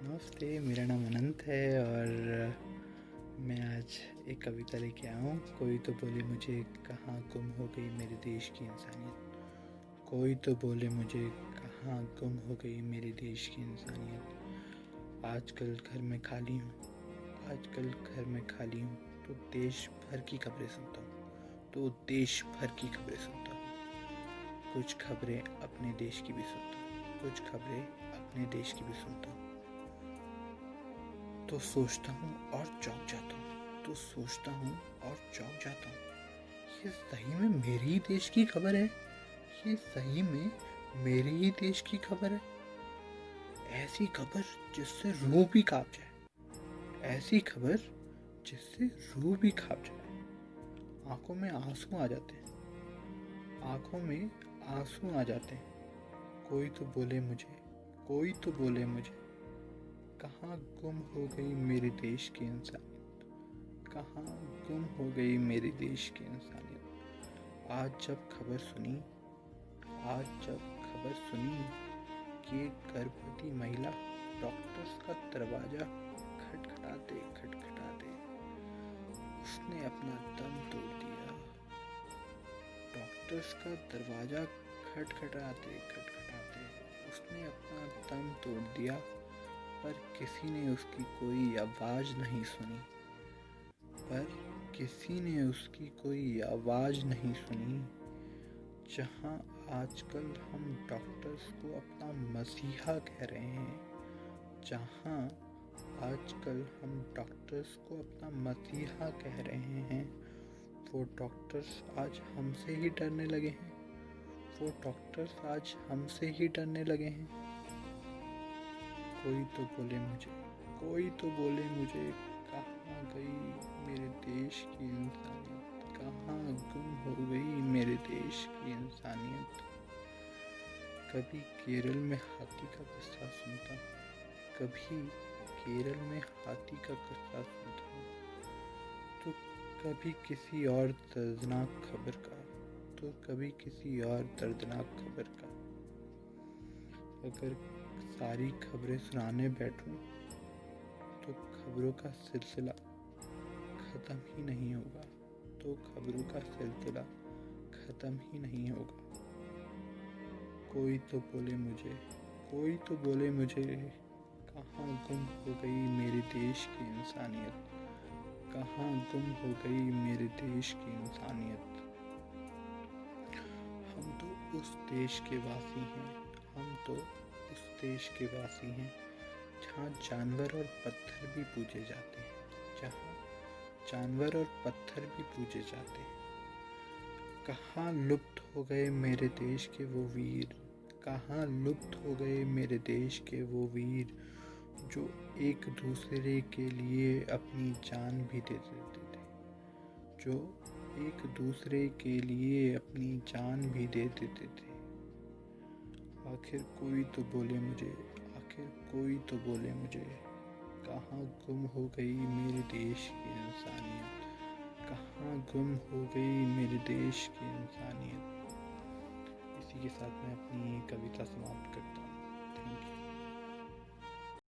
नमस्ते, मेरा नाम अनंत है और मैं आज एक कविता लेके आया हूँ। कोई तो बोले मुझे कहाँ गुम हो गई मेरे देश की इंसानियत। कोई तो बोले मुझे कहाँ गुम हो गई मेरे देश की इंसानियत। आजकल घर में खाली हूँ, तो देश भर की खबरें सुनता हूँ, कुछ खबरें अपने देश की भी सुनता हूँ, कुछ खबरें अपने देश की भी सुनता हूँ। तो सोचता हूँ और चौंक जाता हूँ, ये सही में मेरे ही देश की खबर है, ये सही में मेरे ही देश की खबर है। ऐसी खबर जिससे रूह भी कांप जाए, आंखों में आंसू आ जाते हैं। कोई तो बोले मुझे कहाँ गुम हो गई मेरे देश की इंसानियत, आज जब खबर सुनी कि एक गर्भवती महिला डॉक्टर्स का दरवाजा खटखटाते उसने अपना दम तोड़ दिया। पर किसी ने उसकी कोई आवाज नहीं सुनी। जहां आजकल हम डॉक्टर्स को अपना मसीहा कह रहे हैं, वो डॉक्टर्स आज हमसे ही डरने लगे हैं। कोई तो बोले मुझे कहाँ गई मेरे देश की इंसानियत, कहाँ गुम हो गई मेरे देश की इंसानियत। कभी केरल में हाथी का किस्सा सुनता हूँ, तो कभी किसी और दर्दनाक खबर का। अगर सारी खबरें सुनाने बैठूं तो खबरों का सिलसिला खत्म ही नहीं होगा। कोई तो बोले मुझे कहाँ गुम हो गई मेरे देश की इंसानियत, हम तो उस देश के वासी हैं जहाँ जानवर और पत्थर भी पूजे जाते हैं। कहाँ लुप्त हो गए मेरे देश के वो वीर, जो एक दूसरे के लिए अपनी जान भी दे देते थे। आखिर कोई तो बोले मुझे कहाँ गुम हो गई मेरे देश की इंसानियत। इसी के साथ मैं अपनी कविता समाप्त करता हूँ।